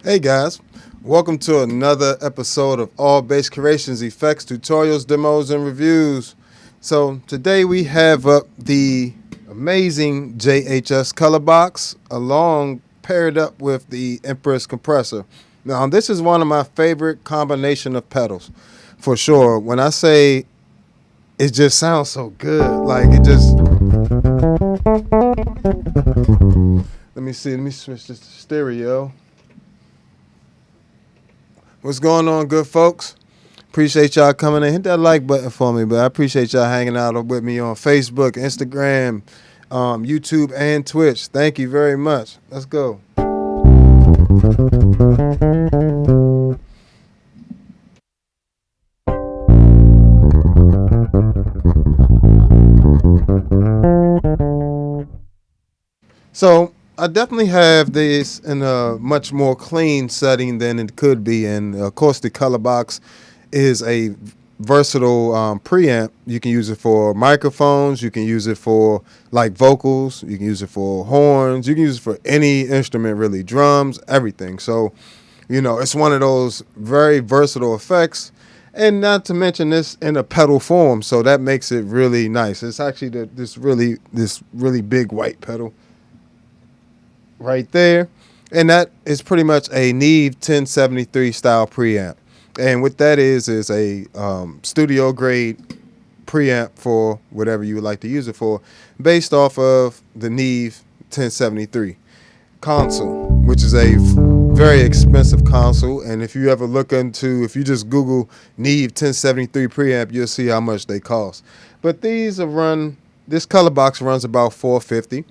Hey guys, welcome to another episode of All Bass Creations, Effects, Tutorials, Demos, and Reviews. So today we have up the amazing JHS color box paired up with the Empress compressor. Now this is one of my favorite combination of pedals, for sure. When I say it just sounds so good, like it just... Let me switch this to stereo. What's going on, good folks? Appreciate y'all coming in. Hit that like button for me, but I appreciate y'all hanging out with me on Facebook, Instagram, YouTube, and Twitch. Thank you very much. Let's go. So I definitely have this in a much more clean setting than it could be, and of course the color box is a versatile preamp. You can use it for microphones, you can use it for like vocals, you can use it for horns, you can use it for any instrument really, drums, everything. So, you know, it's one of those very versatile effects, and not to mention this in a pedal form, so that makes it really nice. It's actually this really big white pedal right there. And that is pretty much a Neve 1073 style preamp. And what that is a studio grade preamp for whatever you would like to use it for, based off of the Neve 1073 console, which is a very expensive console. And if you ever look into, if you just Google Neve 1073 preamp, you'll see how much they cost. But these are this color box runs about $450.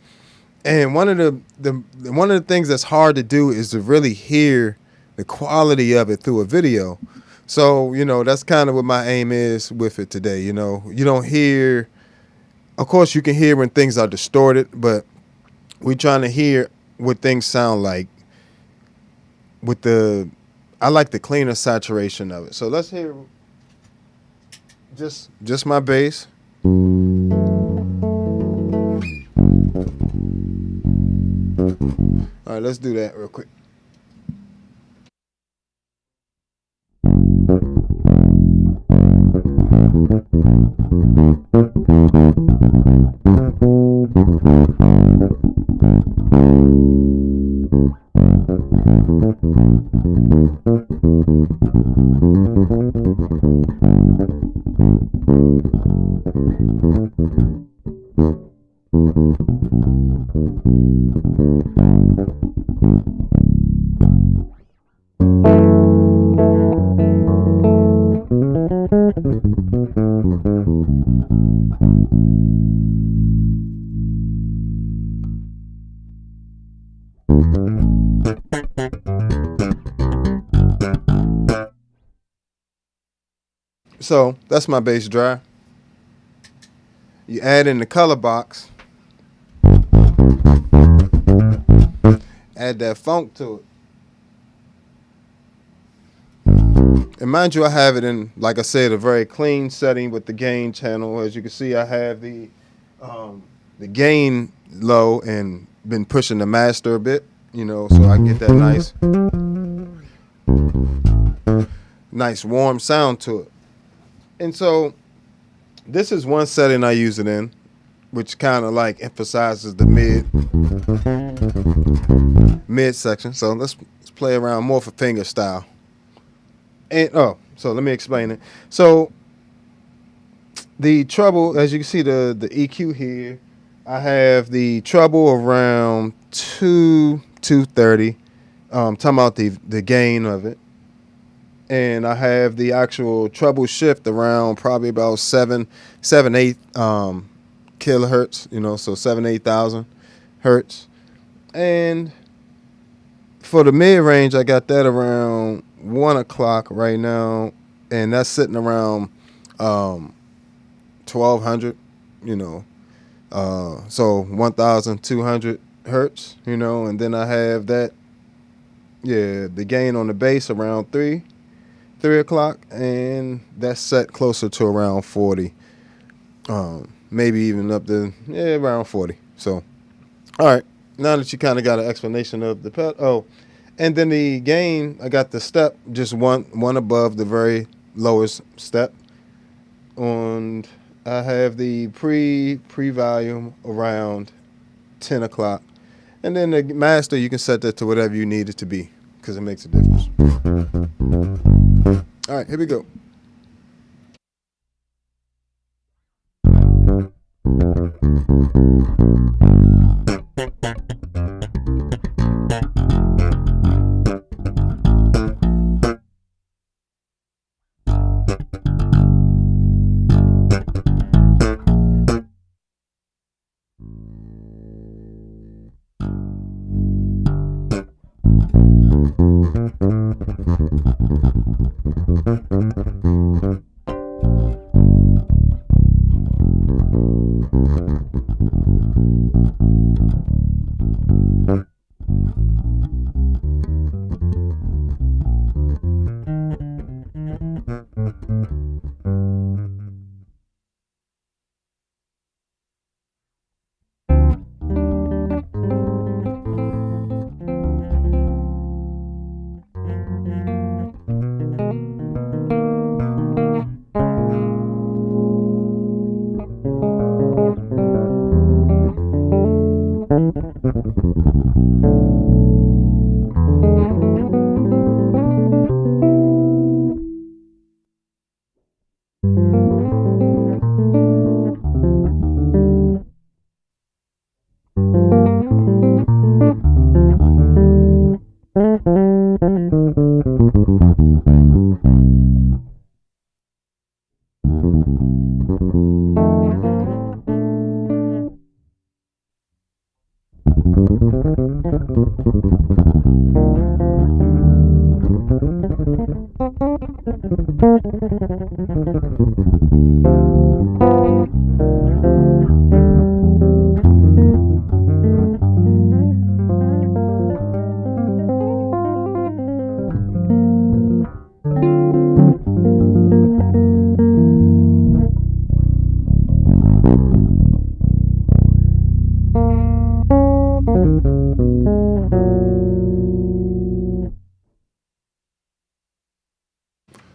And one of the things that's hard to do is to really hear the quality of it through a video. So, that's kind of what my aim is with it today. You don't hear, of course you can hear when things are distorted, but we're trying to hear what things sound like I like the cleaner saturation of it. So let's hear just my bass. All right, let's do that real quick. So that's my bass dry. You add in the color box, add that funk to it. And mind you, I have it in, like I said, a very clean setting with the gain channel. As you can see, I have the gain low and been pushing the master a bit, so I get that nice warm sound to it. And so this is one setting I use it in, which kind of like emphasizes the mid section. So let's play around more for finger style. And so let me explain it. So the treble, as you can see, the EQ here, I have the treble around 230. Talking about the gain of it. And I have the actual treble shift around probably about 7-8 kilohertz, so 7,000-8,000 hertz. And for the mid range, I got that around 1 o'clock right now, and that's sitting around 1,200, so 1,200 hertz, and then I have that, the gain on the bass around 3 o'clock, and that's set closer to around 40, maybe even up to around 40. So, all right, now that you kind of got an explanation of the pedal, and then the gain, I got the step just one above the very lowest step, and I have the pre volume around 10 o'clock, and then the master, you can set that to whatever you need it to be, because it makes a difference. All right, here we go.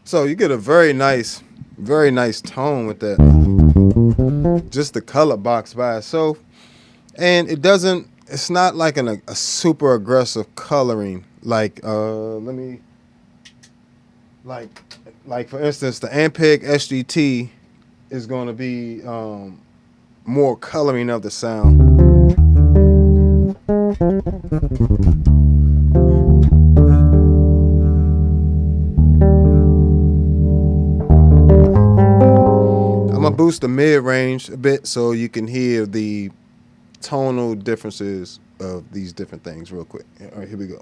So you get a very nice tone with that. Just the color box by itself. And it's not like a super aggressive coloring. Like, let me, like for instance, the Ampeg SGT is going to be more coloring of the sound. I'm gonna boost the mid range a bit so you can hear the tonal differences of these different things real quick. All right, here we go.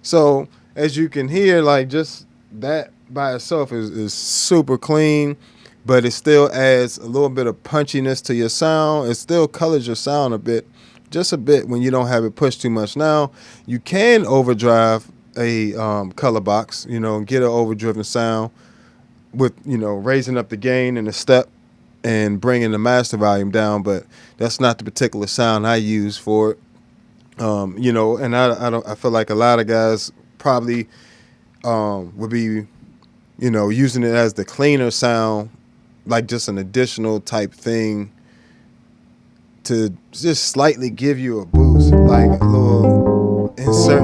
So as you can hear, like just that by itself is super clean, but it still adds a little bit of punchiness to your sound. It still colors your sound a bit, just a bit when you don't have it pushed too much. Now you can overdrive a color box, and get an overdriven sound with raising up the gain and the step and bringing the master volume down, but that's not the particular sound I use for it. And I feel like a lot of guys probably would be, using it as the cleaner sound, like just an additional type thing to just slightly give you a boost, like a little insert,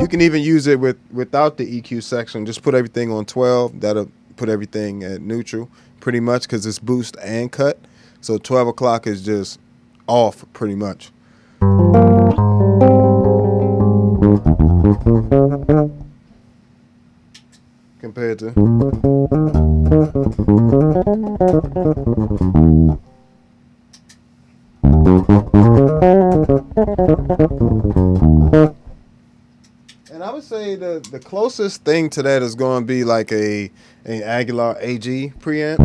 you can even use it without the EQ section. Just put everything on 12. That'll put everything at neutral pretty much because it's boost and cut. So 12 o'clock is just off pretty much. Compared to and I would say the closest thing to that is going to be like an Aguilar AG preamp.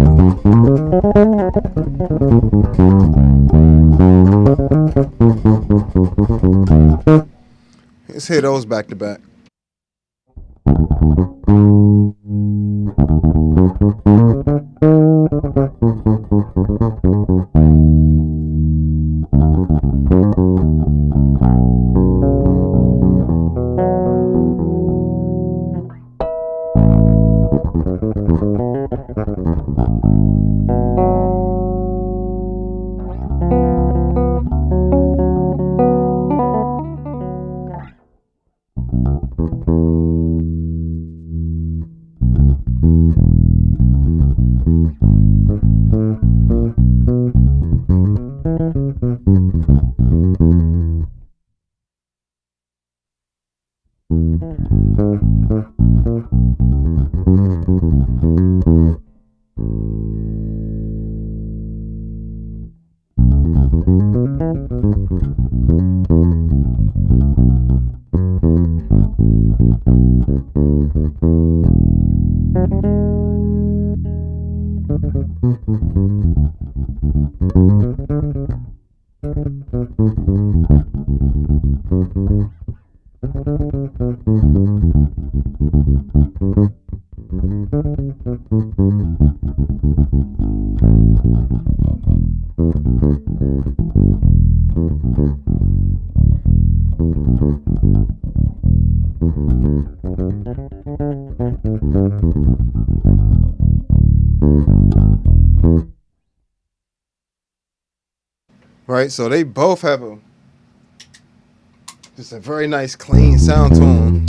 Let's hit those back to back. Right, so they both have just a very nice clean sound to them.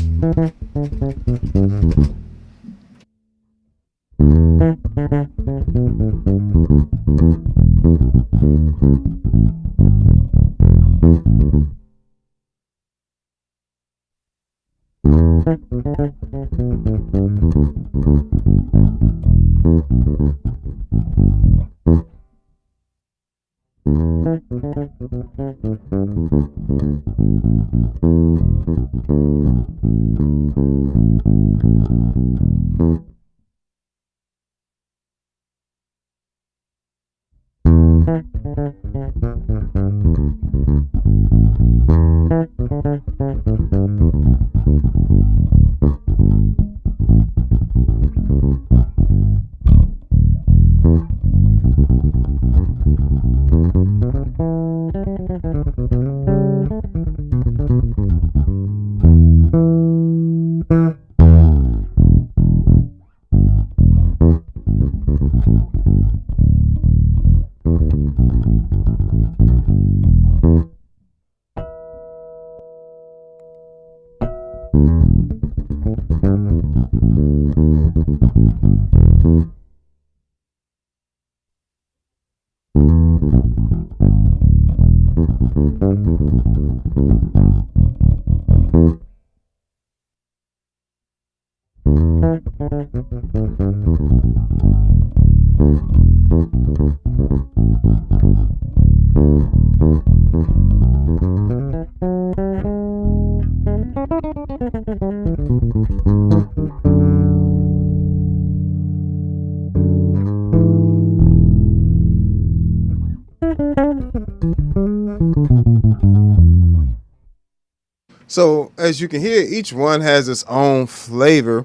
So as you can hear, each one has its own flavor.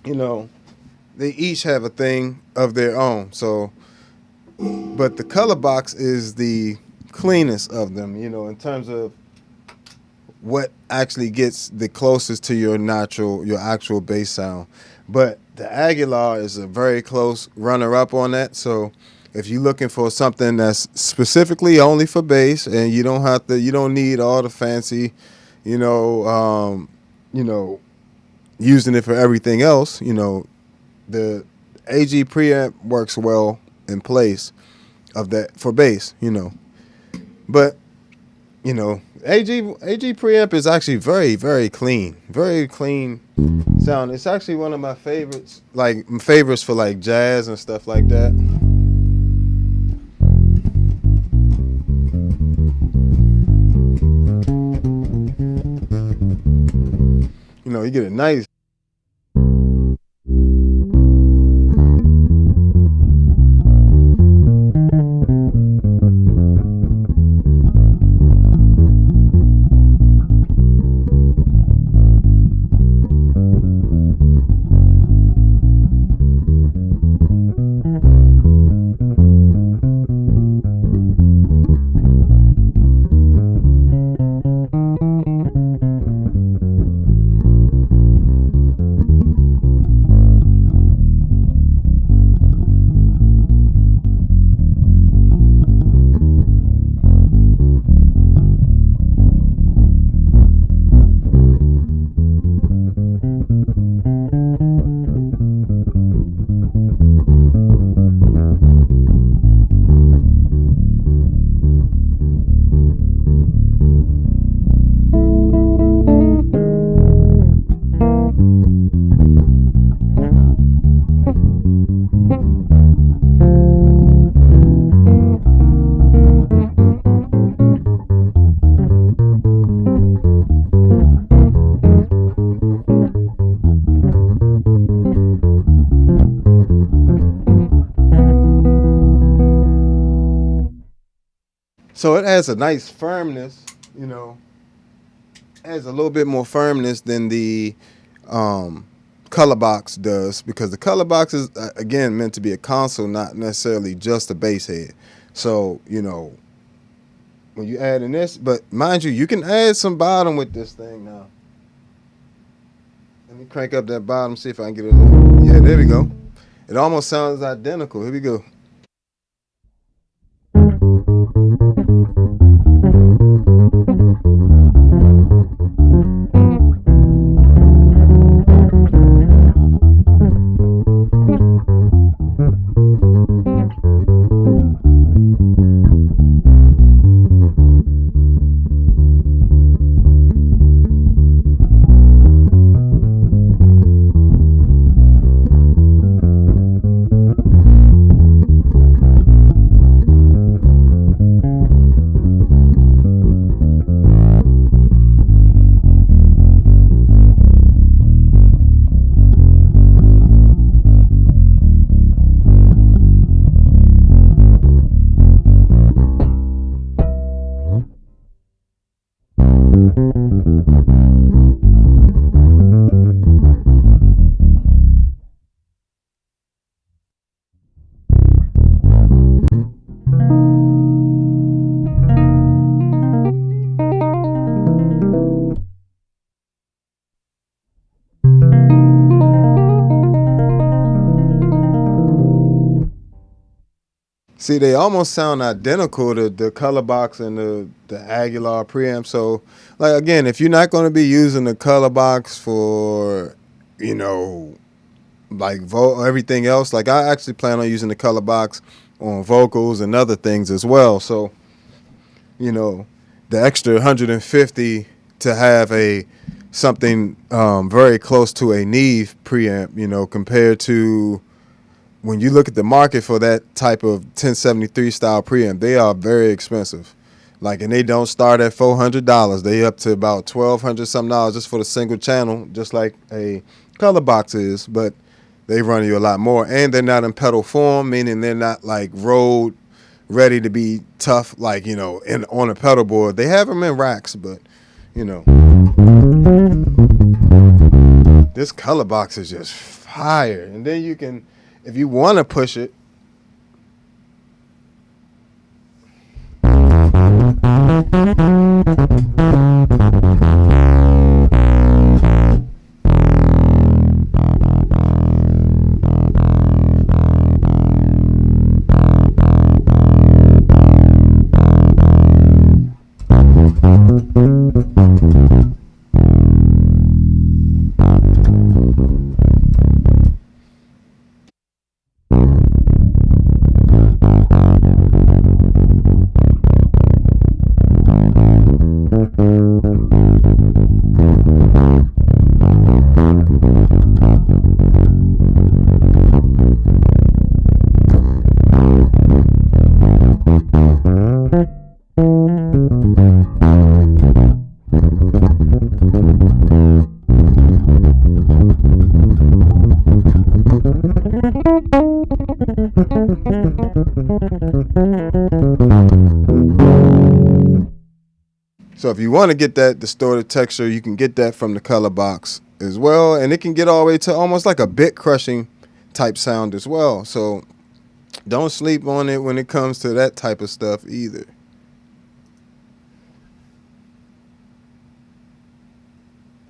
You know, they each have a thing of their own. So, but the color box is the cleanest of them. You know, in terms of what actually gets the closest to your actual bass sound. But the Aguilar is a very close runner-up on that. So if you're looking for something that's specifically only for bass, and you don't need all the fancy, you know, you know, using it for everything else, you know, the AG preamp works well in place of that for bass, you know. But you know, AG preamp is actually very clean sound. It's actually one of my favorites, like favorites for like jazz and stuff like that. You know, you get a nice. So it has a nice firmness, you know, adds a little bit more firmness than the color box does, because the color box is again meant to be a console, not necessarily just a bass head. So when you add in this, but mind you, you can add some bottom with this thing now. Let me crank up that bottom, see if I can get it. Yeah, there we go. It almost sounds identical. Here we go. See, they almost sound identical to the color box and the Aguilar preamp. So, like again, if you're not going to be using the color box for, like everything else, like I actually plan on using the color box on vocals and other things as well. So, the extra 150 to have something very close to a Neve preamp, compared to when you look at the market for that type of 1073 style preamp, they are very expensive. Like, and they don't start at $400. They up to about $1,200 something dollars just for the single channel, just like a color box is. But they run you a lot more, and they're not in pedal form, meaning they're not like road ready to be tough, like on a pedal board. They have them in racks, but this color box is just fire. And then you can, if you want to push it, so if you want to get that distorted texture, you can get that from the color box as well. And it can get all the way to almost like a bit crushing type sound as well. So don't sleep on it when it comes to that type of stuff either.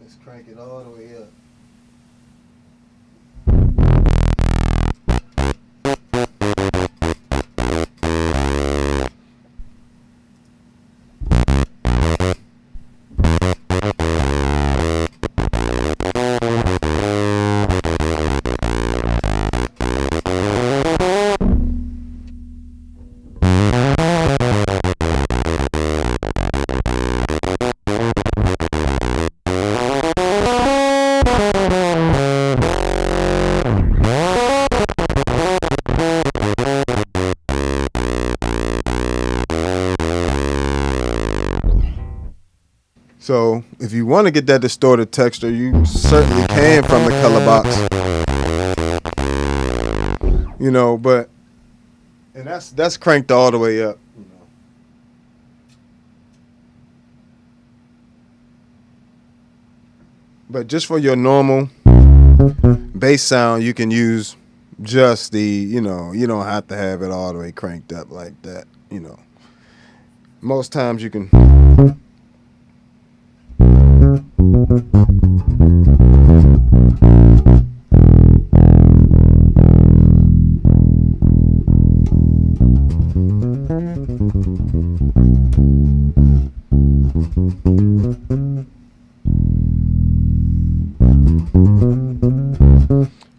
Let's crank it all the way up. So if you want to get that distorted texture, you certainly can from the color box. But and that's cranked all the way up. But just for your normal bass sound, you can use just the, you know, you don't have to have it all the way cranked up like that, you know. Most times you can.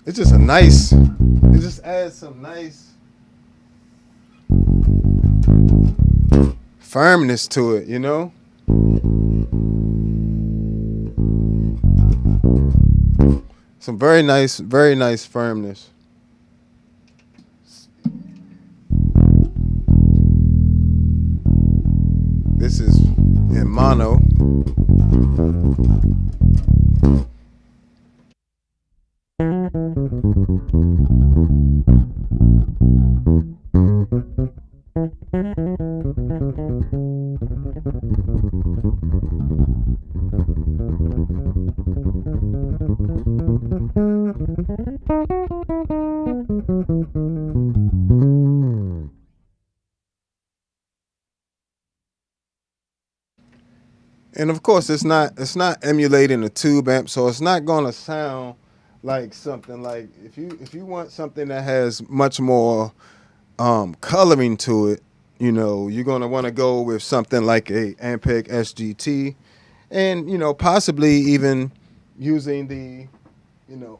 It's just a nice, it just adds some nice firmness to it, you know? Some very nice firmness. This is in mono. And of course, it's not emulating a tube amp, so it's not gonna sound like something like if you want something that has much more coloring to it, you know, you're gonna want to go with something like a Ampeg SGT, and you know, possibly even using the, you know,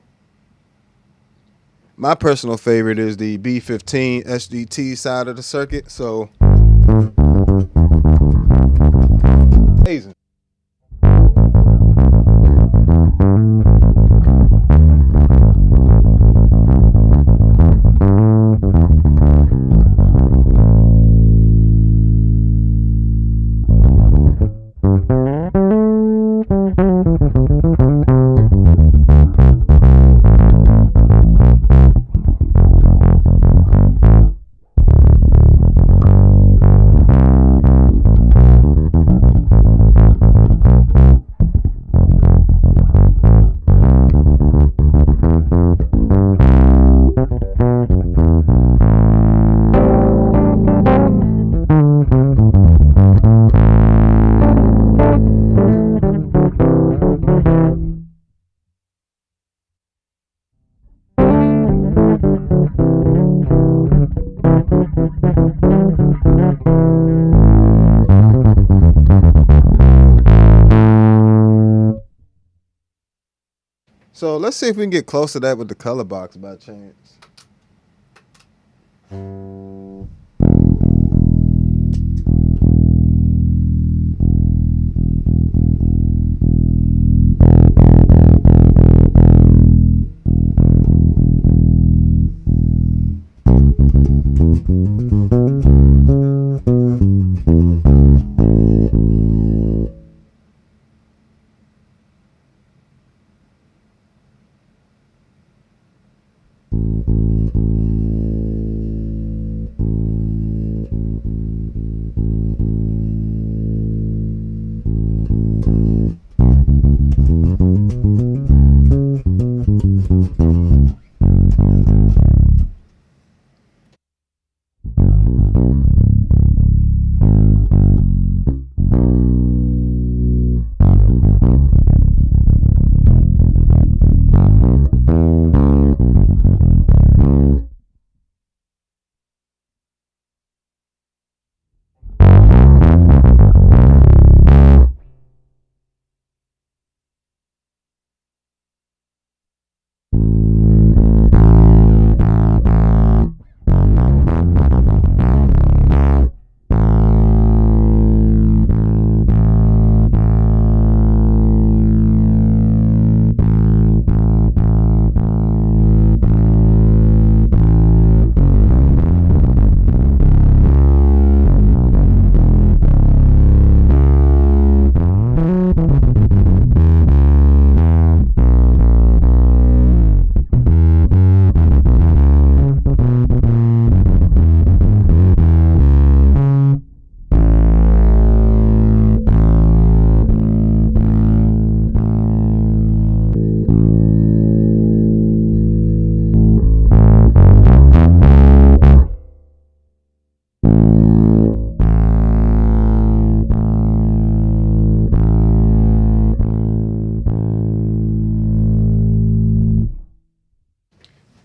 my personal favorite is the B15 SGT side of the circuit. So amazing. So let's see if we can get close to that with the color box by chance.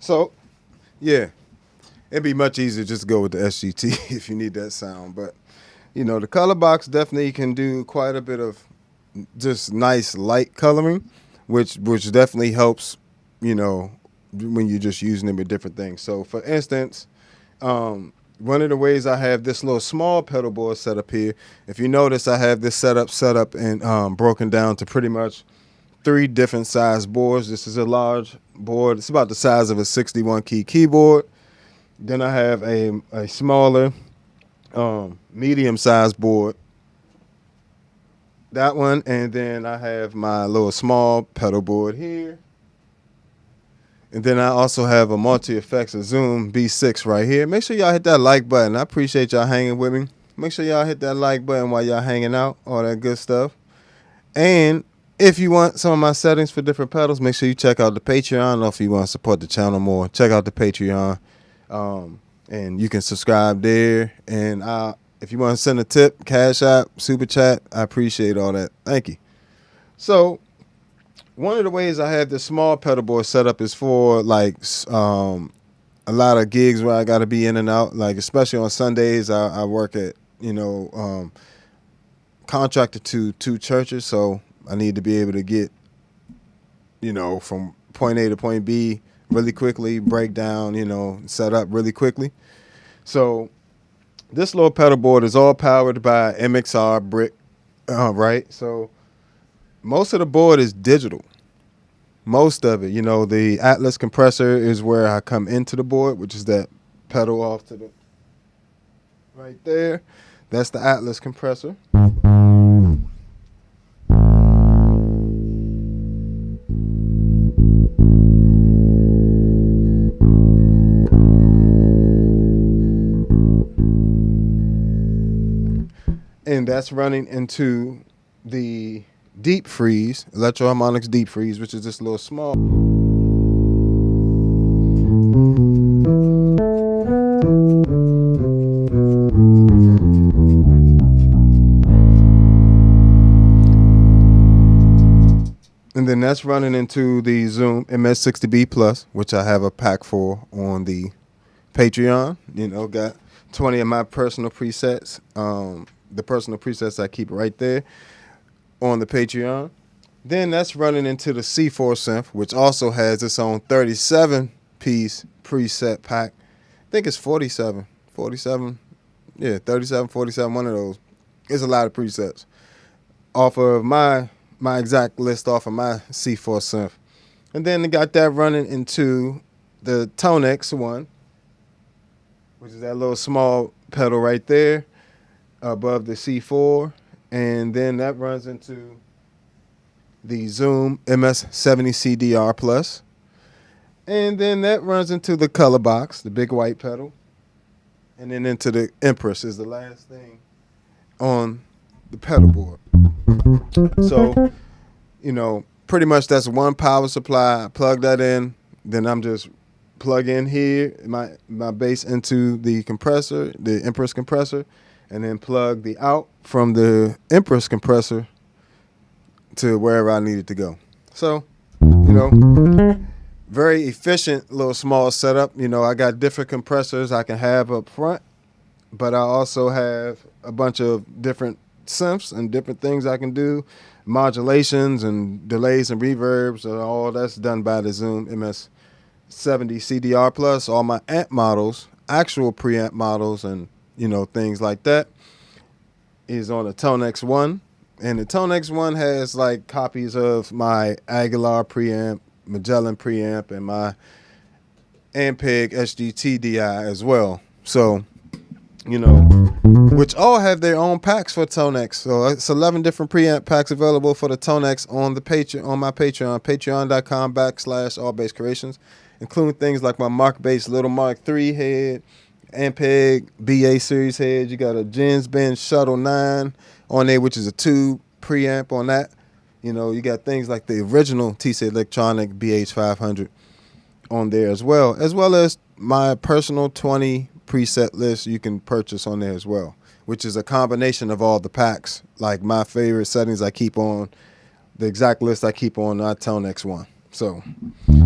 So, yeah, it'd be much easier just to go with the SGT if you need that sound. But, you know, the color box definitely can do quite a bit of just nice light coloring, which definitely helps, you know, when you're just using it with different things. So, for instance, one of the ways I have this little small pedal board set up here, if you notice, I have this set up and broken down to pretty much 3 different size boards. This is a large board. It's about the size of a 61 key keyboard. Then I have a smaller, medium sized board. That one, and then I have my little small pedal board here. And then I also have a multi-effects, a Zoom B6 right here. Make sure y'all hit that like button. I appreciate y'all hanging with me. Make sure y'all hit that like button while y'all hanging out, all that good stuff. And if you want some of my settings for different pedals, make sure you check out the Patreon. Or if you want to support the channel more, check out the Patreon. And you can subscribe there. And if you want to send a tip, Cash App, Super Chat, I appreciate all that. Thank you. So, one of the ways I have this small pedal board set up is for like a lot of gigs where I got to be in and out. Like especially on Sundays, I work at contracted to 2 churches, so I need to be able to get from point A to point B really quickly, break down, set up really quickly. So this little pedal board is all powered by MXR brick, right? So most of the board is digital. Most of it, the Atlas compressor is where I come into the board, which is that pedal off to the right there. That's the Atlas compressor. And that's running into the deep freeze, Electro Harmonics deep freeze, which is this little small. And then that's running into the Zoom MS-60B Plus, which I have a pack for on the Patreon. Got 20 of my personal presets. The personal presets I keep right there on the Patreon. Then that's running into the C4 synth, which also has its own 37-piece preset pack. I think it's 47. Yeah, 37, 47, one of those. It's a lot of presets off of my exact list off of my C4 synth. And then they got that running into the ToneX one, which is that little small pedal right there above the C4. And then that runs into the Zoom MS-60CDR Plus. And then that runs into the color box, the big white pedal. And then into the Empress is the last thing on the pedal board. So, pretty much that's one power supply. I plug that in. Then I'm just plug in here my bass into the compressor, the Empress compressor. And then plug the out from the Empress compressor to wherever I need it to go. So, very efficient little small setup. I got different compressors I can have up front, but I also have a bunch of different synths and different things I can do, modulations and delays and reverbs, and all that's done by the Zoom MS-70 CDR Plus. All my amp models, actual preamp models, and things like that is on the ToneX One. And the ToneX One has like copies of my Aguilar preamp, Magellan preamp, and my Ampeg SGT DI as well. So, which all have their own packs for ToneX. So it's 11 different preamp packs available for the ToneX on my Patreon, patreon.com/allbasscreations, including things like my Mark Bass Little Mark III head, Ampeg BA series head. You got a Jens Benz Shuttle 9 on there, which is a tube preamp on that. You got things like the original TC Electronic BH500 on there as well as my personal 20 preset list you can purchase on there as well, which is a combination of all the packs, like my favorite settings I keep on, the exact list I keep on our ToneX One. So,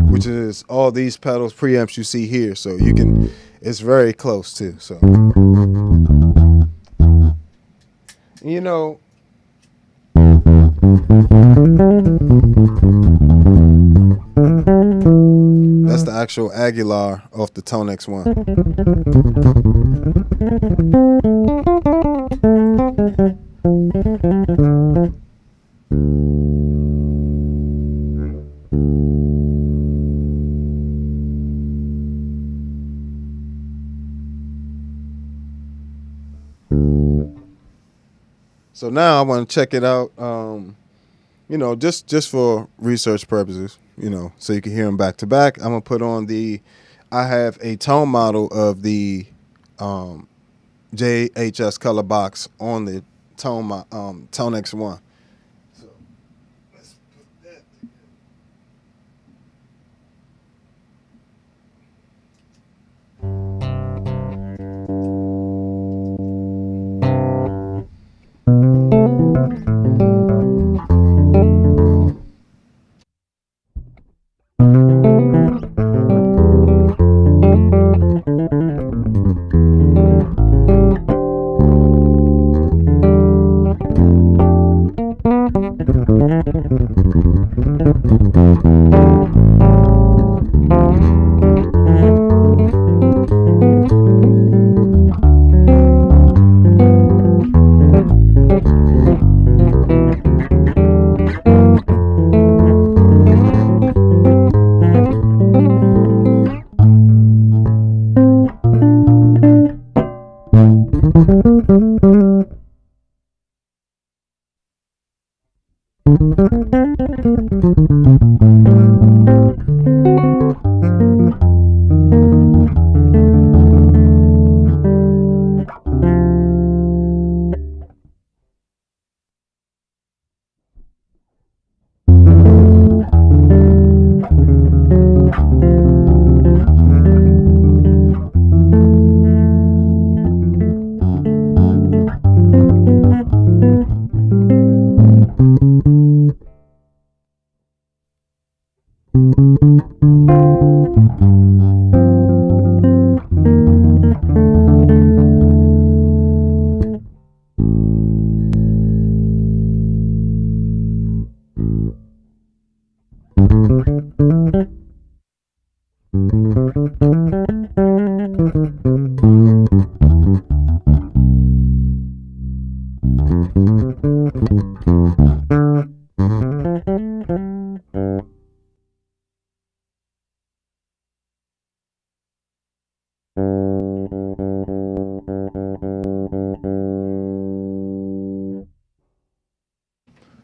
which is all these pedals, preamps you see here. So you can, it's very close too. So, you know, that's the actual Aguilar off the ToneX one. So now I want to check it out, you know, just for research purposes, you know, so you can hear them back to back. I'm going to put on I have a tone model of the JHS color box on the ToneX one. So let's put that together.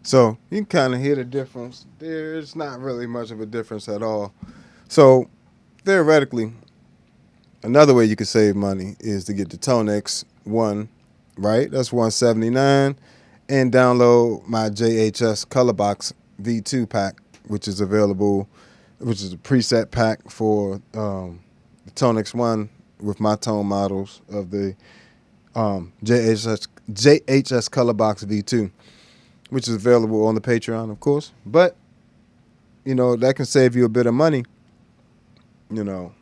So you can kind of hear the difference. There's not really much of a difference at all. So theoretically, another way you could save money is to get the ToneX one, right? That's $179, and download my JHS Colorbox V2 pack, which is available, which is a preset pack for the ToneX one with my tone models of the JHS Colorbox V2, which is available on the Patreon, of course. But, you know, that can save you a bit of money, you know,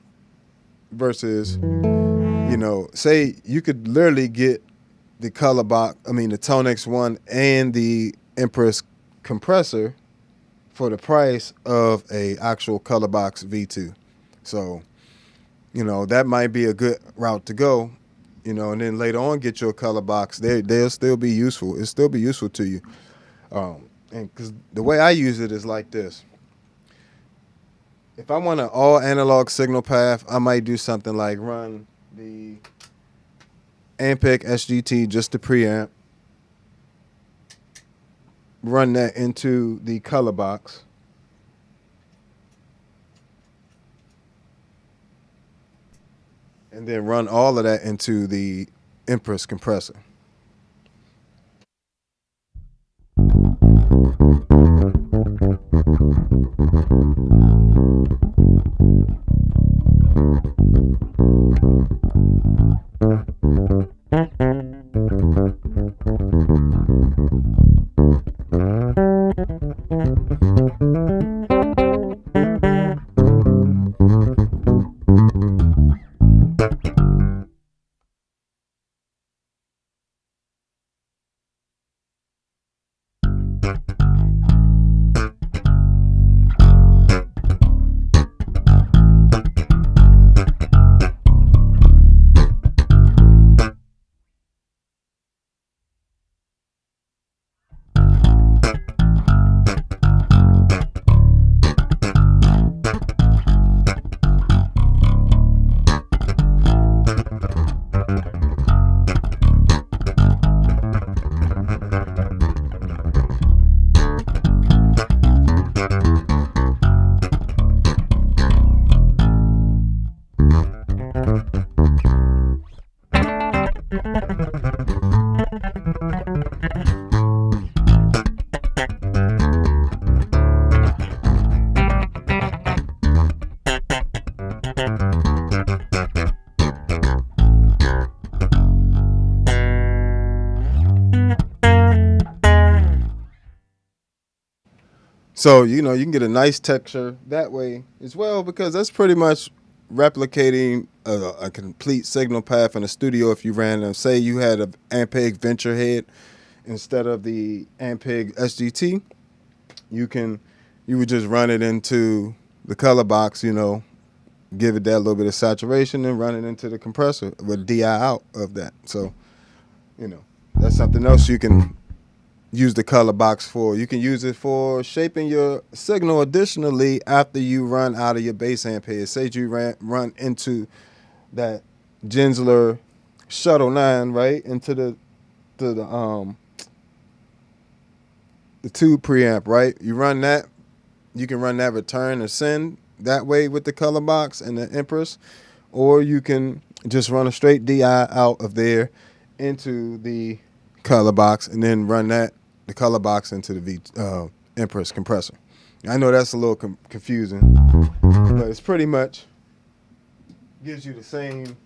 versus, you know, say you could literally get the the ToneX one and the Empress compressor for the price of a actual Colorbox V2. So, you know, that might be a good route to go, you know, and then later on get your Colorbox. They'll still be useful. It'll still be useful to you. And because the way I use it is like this. If I want an all analog signal path, I might do something like run the Ampeg SGT, just the preamp, run that into the color box, and then run all of that into the Empress compressor. So, you know, you can get a nice texture that way as well, because that's pretty much replicating a complete signal path in the studio. If you ran them, say you had an Ampeg Venture head instead of the Ampeg SGT, you can you would just run it into the color box, you know, give it that little bit of saturation and run it into the compressor with DI out of that. So, you know, that's something else you can use the color box for. You can use it for shaping your signal additionally after you run out of your bass amp head. Say you run into that Gensler Shuttle 9, right, into the tube preamp, right? You run that, you can run that return or send that way with the color box and the Empress, or you can just run a straight DI out of there into the color box and then run the color box into the Empress compressor. I know that's a little confusing, but it's pretty much gives you the same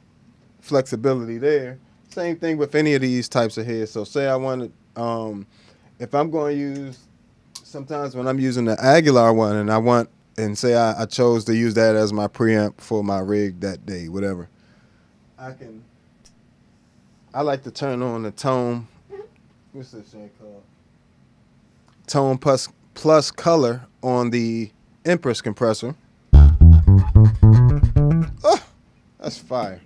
flexibility there. Same thing with any of these types of heads. So say I want to, if I'm going to use, sometimes when I'm using the Aguilar one and say I chose to use that as my preamp for my rig that day, whatever, I like to turn on the tone, what's this thing called? Tone plus color on the Empress compressor. Oh, that's fire.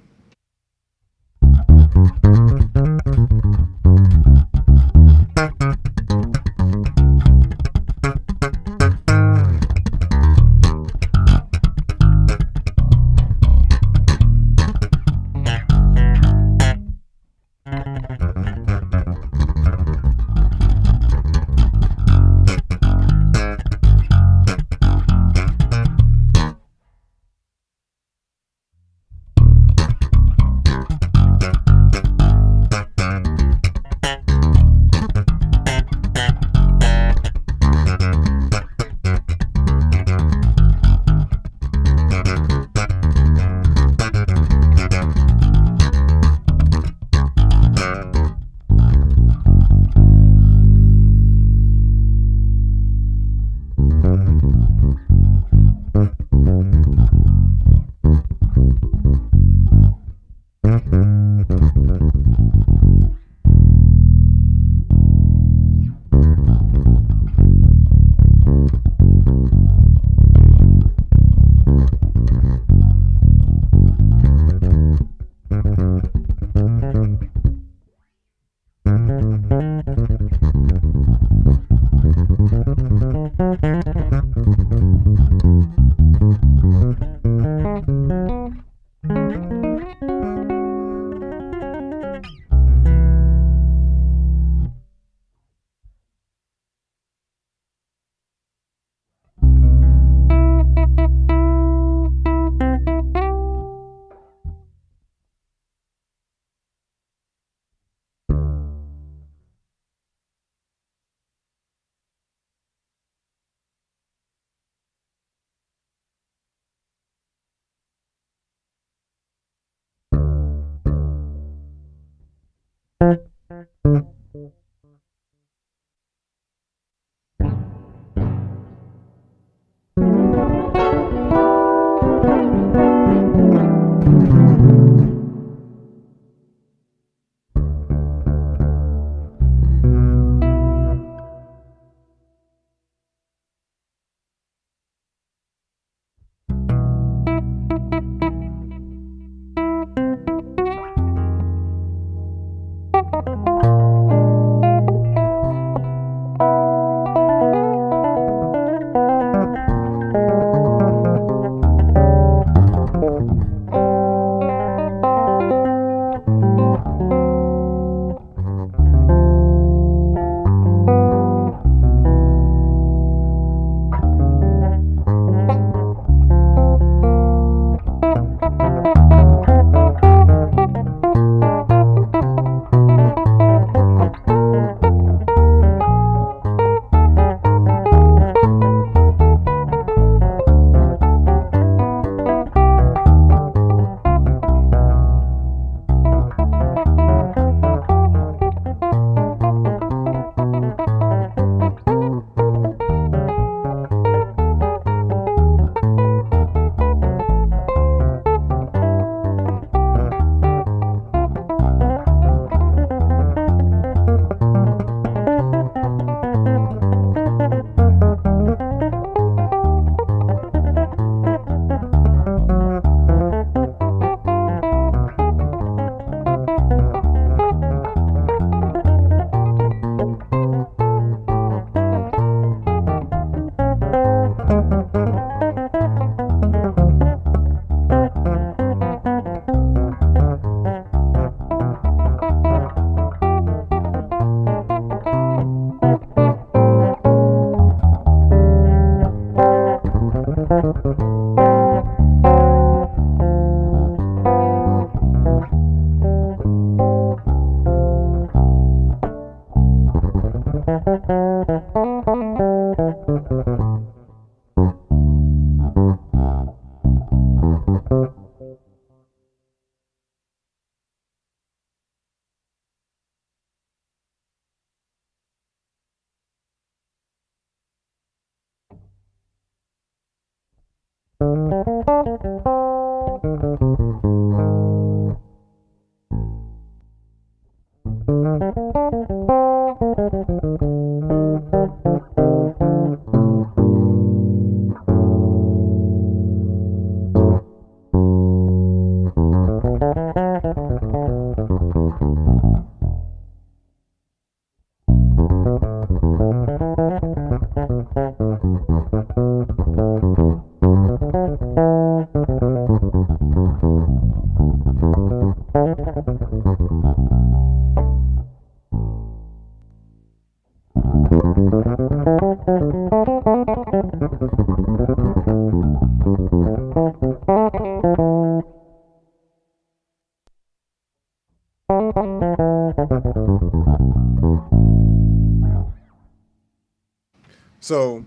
So,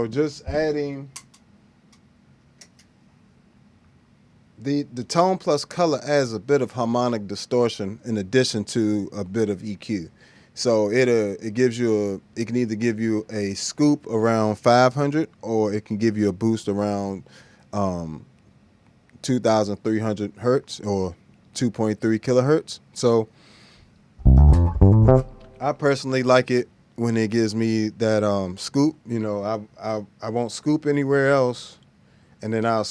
just adding the tone plus color adds a bit of harmonic distortion in addition to a bit of EQ. So it gives you it can either give you a scoop around 500 or it can give you a boost around 2,300 hertz or 2.3 kilohertz. So I personally like it when it gives me that scoop. I won't scoop anywhere else, and then I'll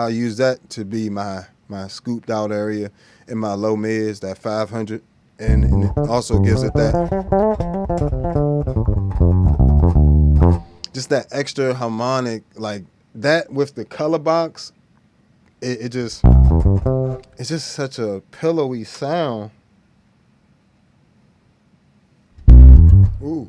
use that to be my scooped out area in my low mids, that 500, and it also gives it that just that extra harmonic, like that with the color box. It's just such a pillowy sound. Ooh.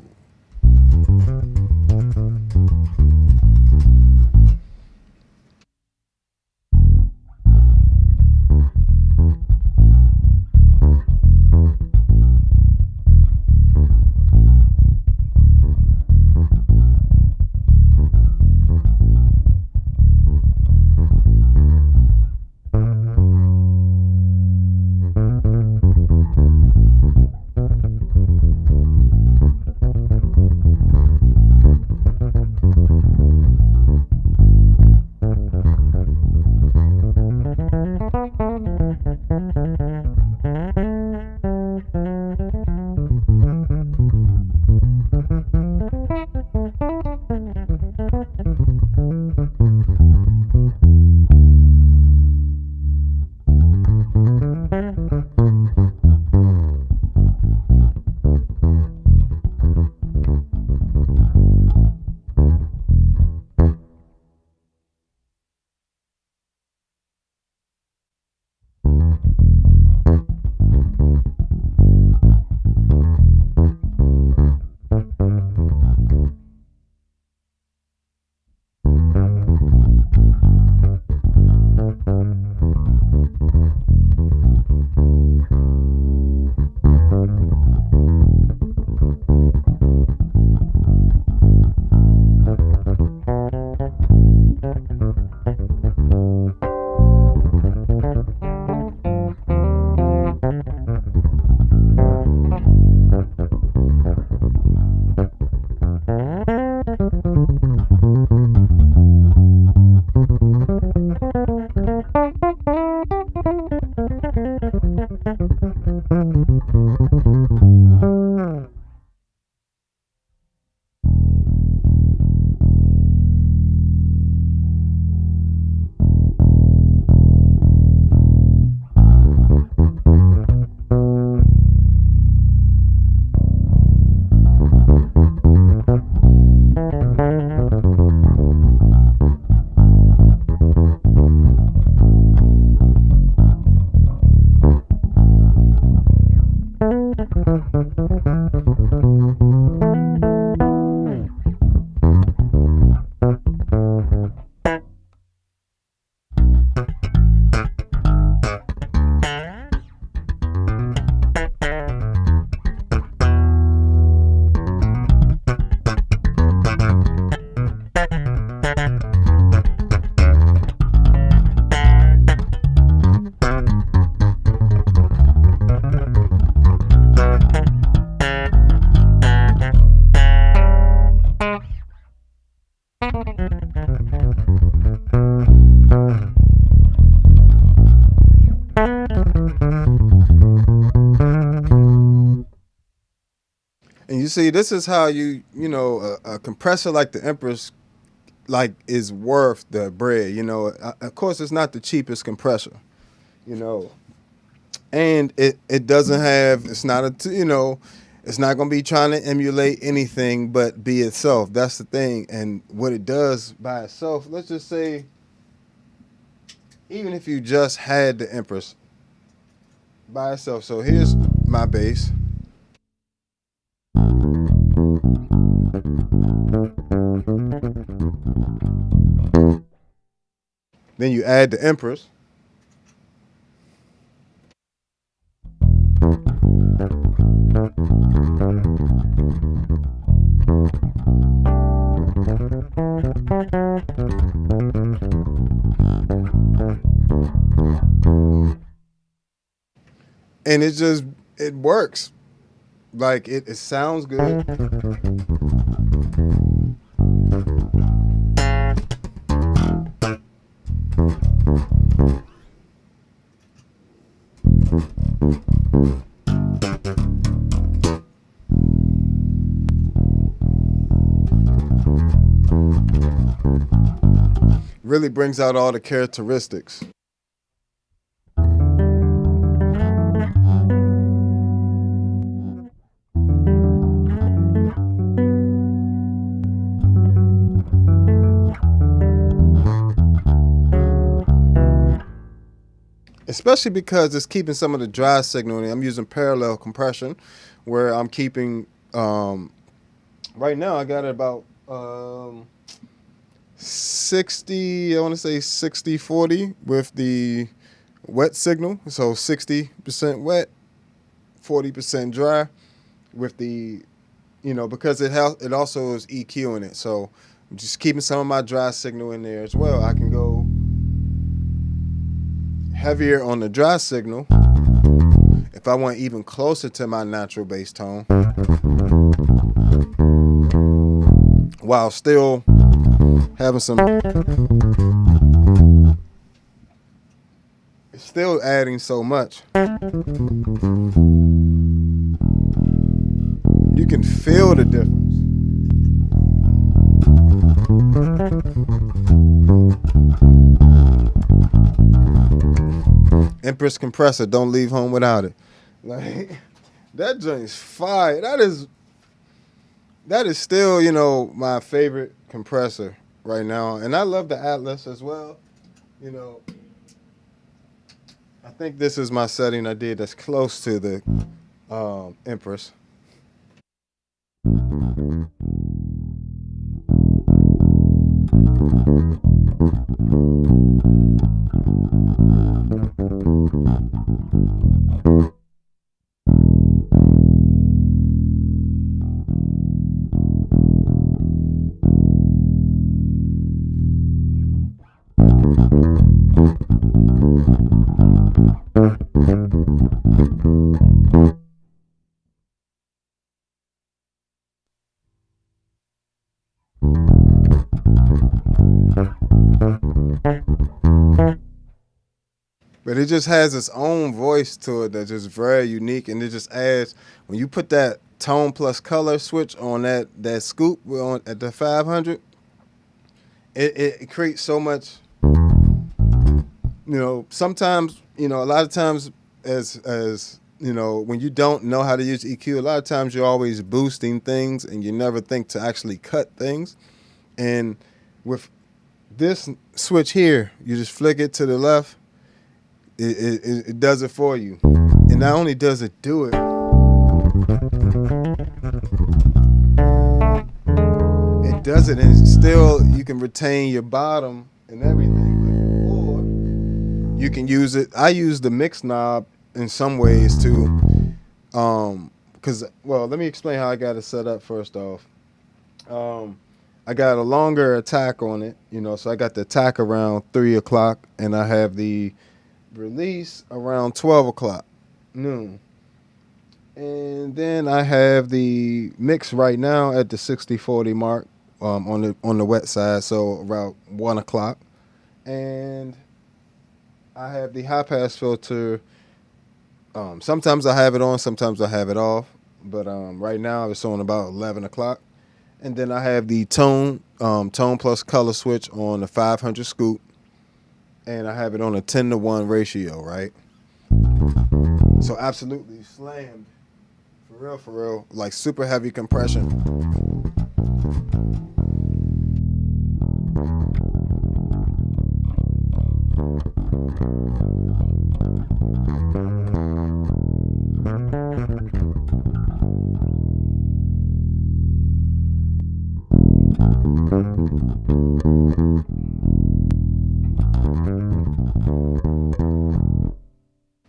And you see, this is how a compressor like the Empress like is worth the bread. Of course, it's not the cheapest compressor. You know, and it doesn't have. It's not it's not going to be trying to emulate anything but be itself. That's the thing. And what it does by itself, let's just say even if you just had the Empress by itself. So here's my bass. Then you add the Empress. And it works. Like it sounds good. Really brings out all the characteristics. Especially because it's keeping some of the dry signal. I'm using parallel compression, where I'm keeping. Right now, I got it about 60. I want to say 60-40 with the wet signal. So 60% wet, 40% dry. With the, because it also is EQ in it. So I'm just keeping some of my dry signal in there as well. I can go heavier on the dry signal if I want even closer to my natural bass tone, while still having it's still adding so much. You can feel the difference. Empress compressor, don't leave home without it. Like, that joint's fire. That is still, my favorite compressor right now. And I love the Atlas as well. I think this is my setting I did that's close to the Empress. But it just has its own voice to it that's just very unique, and it just adds, when you put that tone plus color switch on that scoop at the 500, it creates so much. Sometimes, a lot of times, as when you don't know how to use EQ, a lot of times you're always boosting things and you never think to actually cut things. And with this switch here, you just flick it to the left. It does it for you. And not only does it do it, it does it, and still you can retain your bottom and everything. Or you can use it. I use the mix knob in some ways too. Let me explain how I got it set up first off. I got a longer attack on it, so I got the attack around 3 o'clock, and I have the release around 12 o'clock noon. And then I have the mix right now at the 60-40 mark on the wet side, so around 1 o'clock. And I have the high pass filter. Sometimes I have it on, sometimes I have it off. But right now it's on about 11 o'clock. And then I have the tone plus color switch on the 500 scoop. And I have it on a 10-to-1 ratio, right? So absolutely slammed. For real. Like super heavy compression.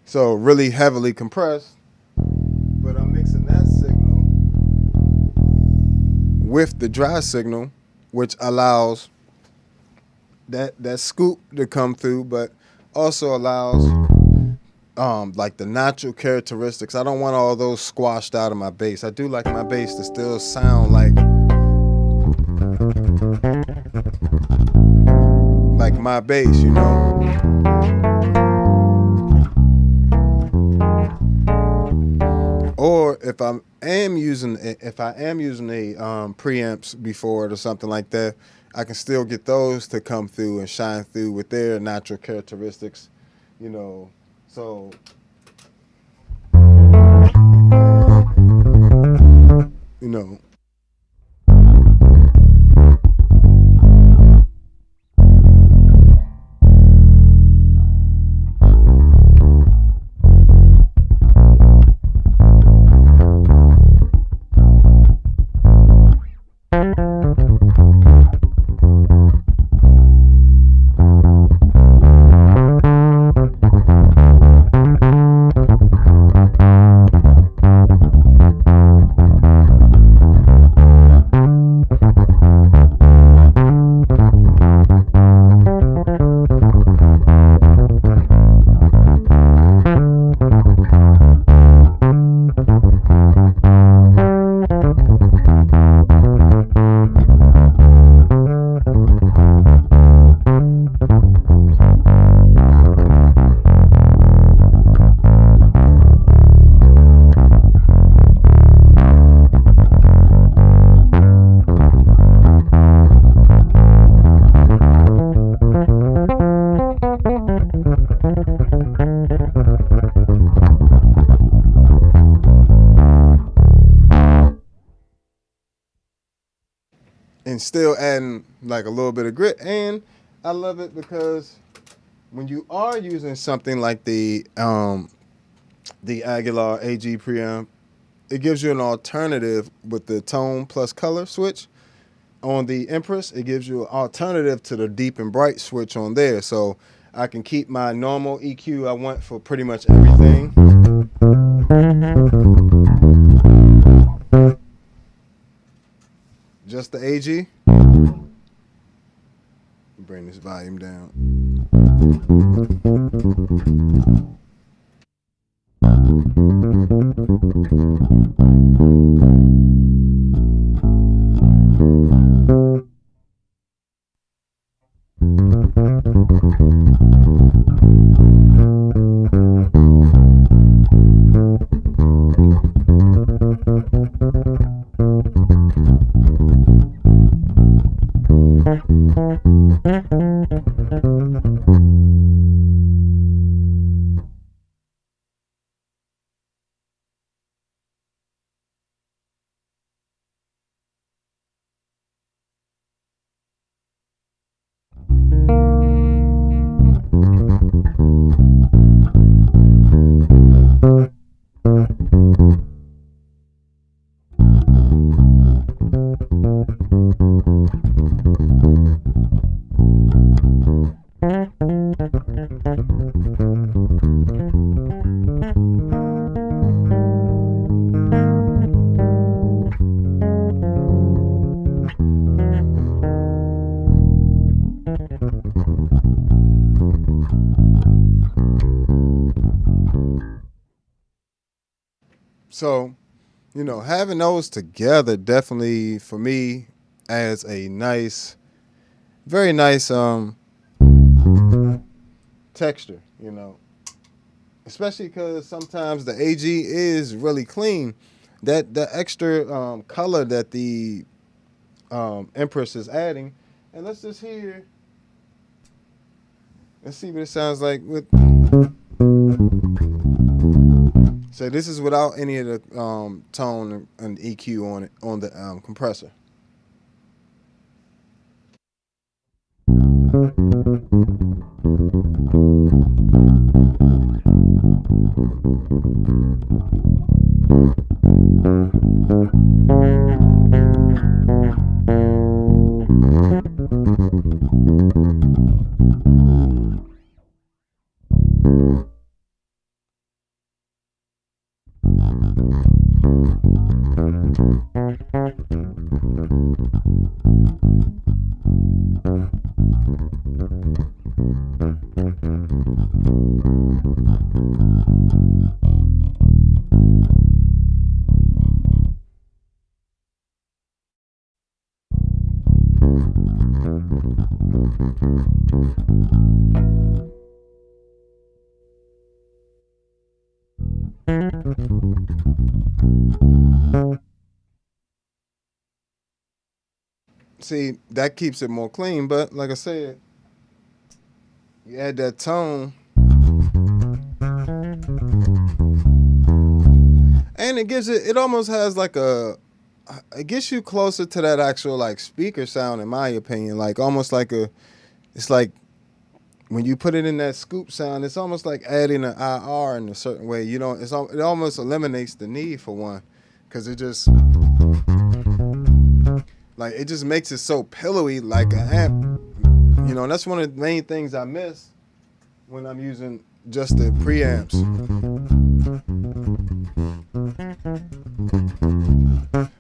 So really heavily compressed, but I'm mixing that signal with the dry signal, which allows that scoop to come through, but also allows like the natural characteristics. I don't want all those squashed out of my bass. I do like my bass to still sound like my bass, you know. Or if I am using a preamps before it or something like that, I can still get those to come through and shine through with their natural characteristics, you know. So you know, and still adding like a little bit of grit. And I love it because when you are using something like the Aguilar AG preamp, it gives you an alternative with the tone plus color switch. On the Empress, it gives you an alternative to the deep and bright switch on there. So I can keep my normal EQ I want for pretty much everything. Just the AG. Bring this volume down. So, you know, having those together definitely for me adds a nice, very nice texture, you know. Especially because sometimes the AG is really clean. That the extra color that the Empress is adding, and let's just hear. Let's see what it sounds like with. So this is without any of the tone and EQ on it on the compressor. See, that keeps it more clean, but like I said, you add that tone, and it gives it almost has like it gets you closer to that actual like speaker sound, in my opinion. Like almost like it's like when you put it in that scoop sound, it's almost like adding an IR in a certain way. You know, it almost eliminates the need for one, because it just it just makes it so pillowy like an amp. You know, and that's one of the main things I miss when I'm using just the preamps,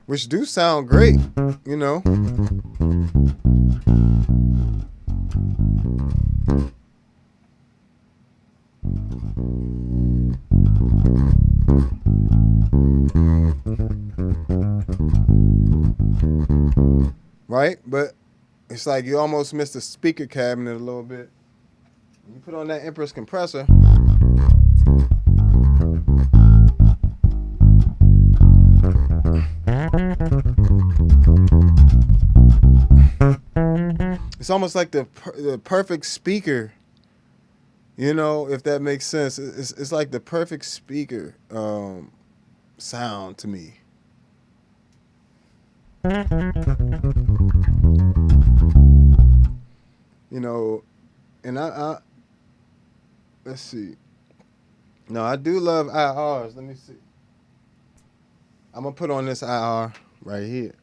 which do sound great, you know. Right? But it's like you almost missed the speaker cabinet a little bit. You put on that Empress compressor. It's almost like the perfect speaker, you know, if that makes sense. It's like the perfect speaker sound to me. You know, and I let's see. No, I do love IRs. Let me see. I'm gonna put on this IR right here.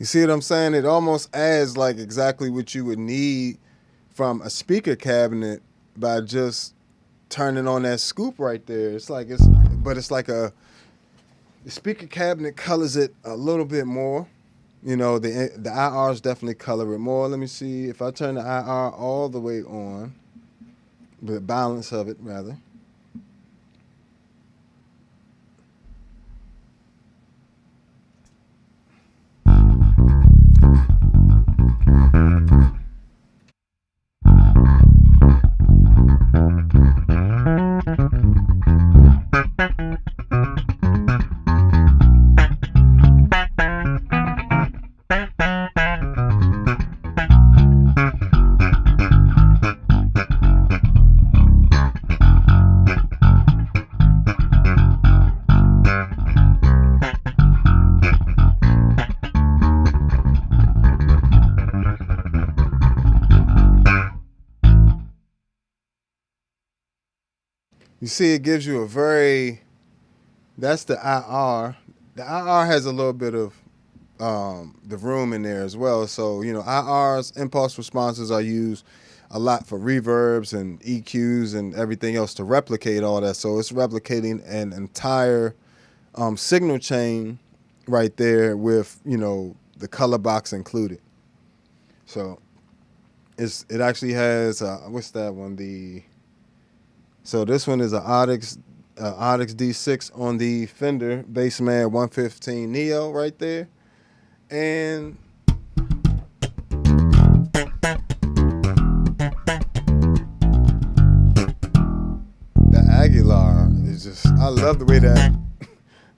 You see what I'm saying? It almost adds like exactly what you would need from a speaker cabinet by just turning on that scoop right there. It's like the speaker cabinet colors it a little bit more. You know, the IRs definitely color it more. Let me see if I turn the IR all the way on, the balance of it rather. You see, it gives you that's the IR. The IR has a little bit of the room in there as well. So, you know, IRs, impulse responses, are used a lot for reverbs and EQs and everything else to replicate all that. So it's replicating an entire signal chain right there with, you know, the color box included. So it actually has, what's that one? So this one is an Audix D6 on the Fender Bassman 115 Neo right there. And the Aguilar is just, I love the way that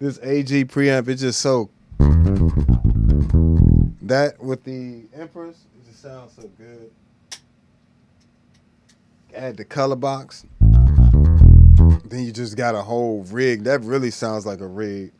this AG preamp is just so, that with the Empress, it just sounds so good. Add the color box. Then you just got a whole rig. That really sounds like a rig.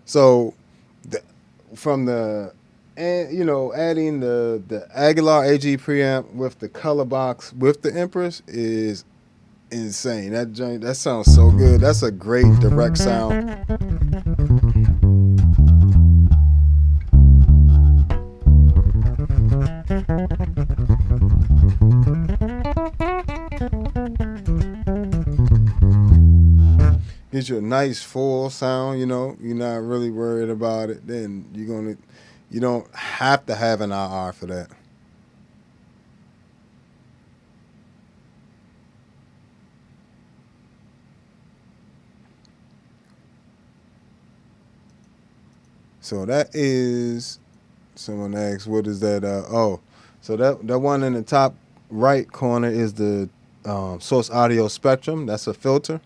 So the, from the and adding the Aguilar AG preamp with the color box with the Empress is insane. That sounds so good. That's a great direct sound. Gives you a nice full sound. You're not really worried about it. Then you don't have to have an IR for that. So that is, someone asks, what is that? So that one in the top right corner is the Source Audio Spectrum. That's a filter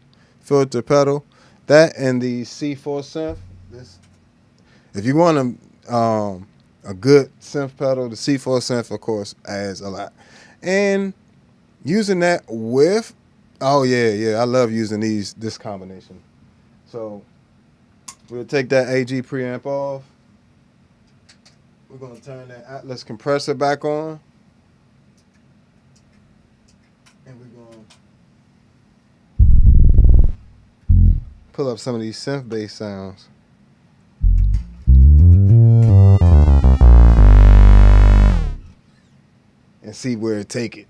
pedal. That and the C4 synth. If you want a good synth pedal, the C4 synth, of course, adds a lot. And using that with, oh yeah, I love using this combination. So we'll take that AG preamp off. We're going to turn that Atlas compressor back on. And we're going to pull up some of these synth bass sounds. And see where it take it.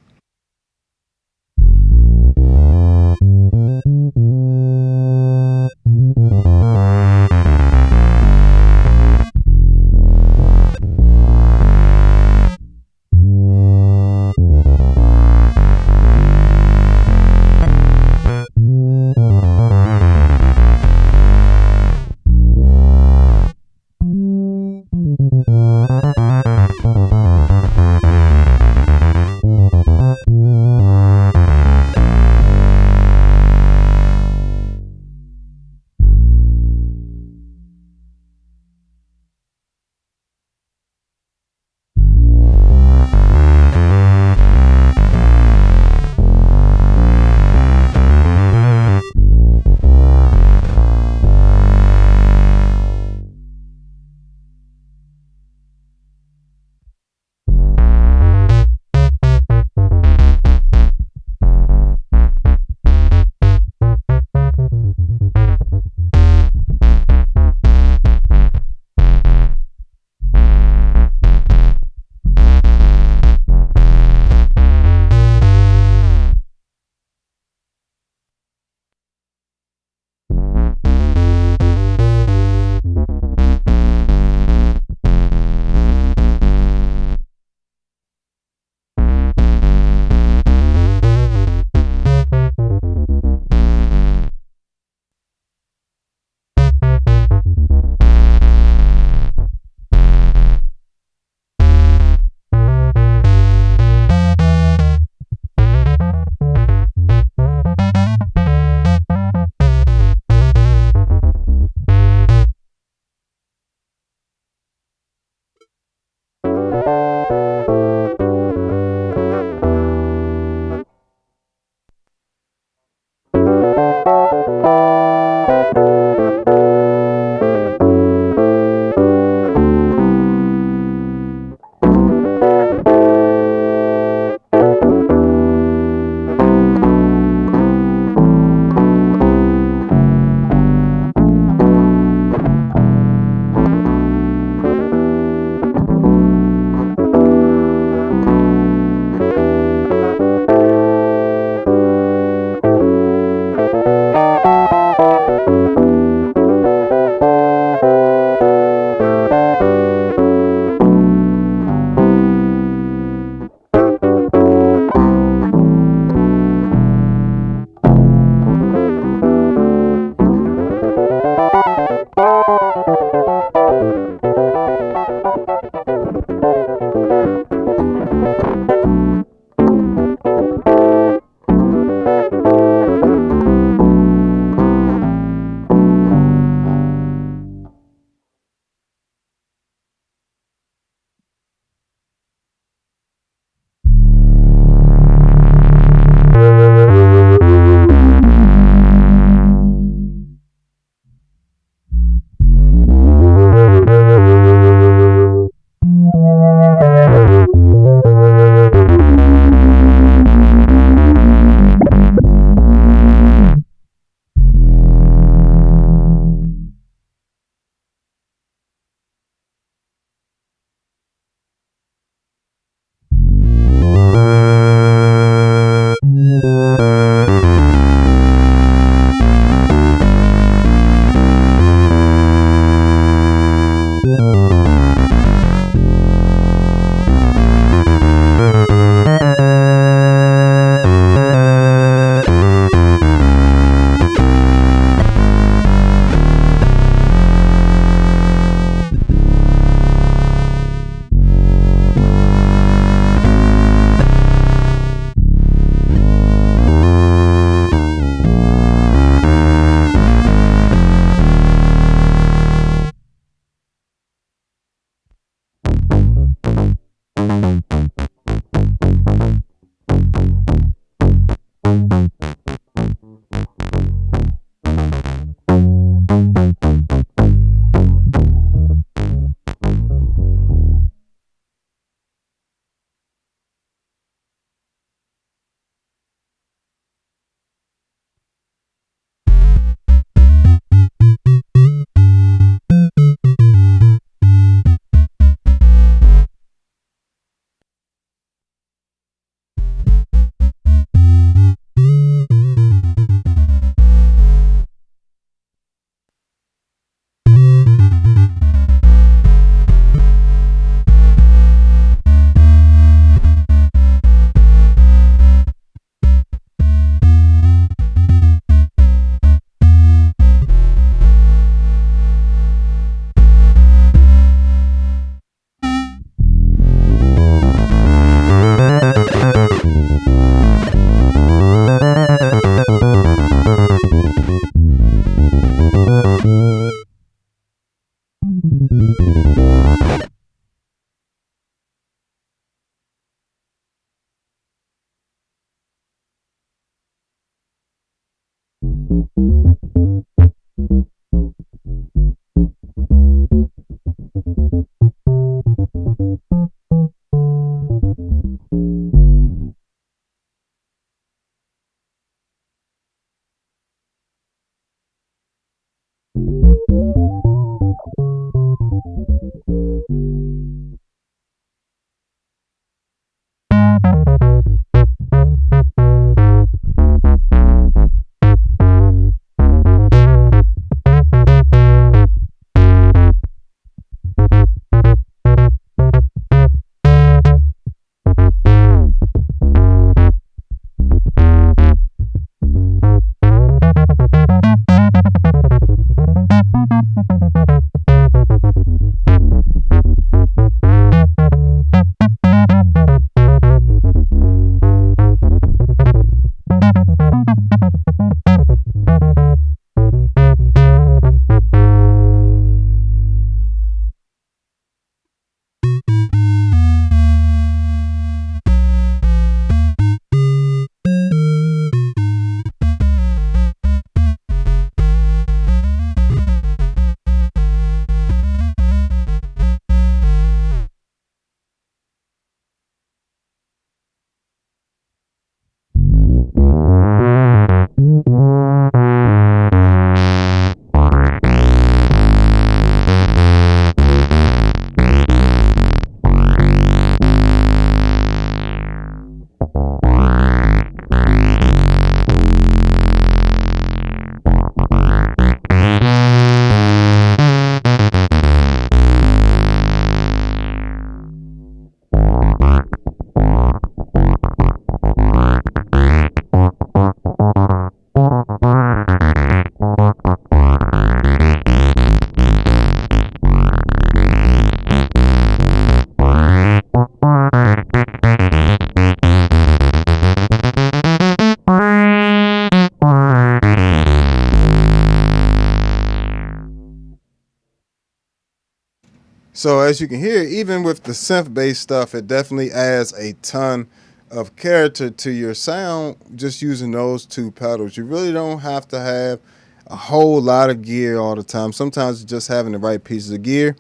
So as you can hear, even with the synth-based stuff, it definitely adds a ton of character to your sound just using those two pedals. You really don't have to have a whole lot of gear all the time. Sometimes just having the right pieces of gear.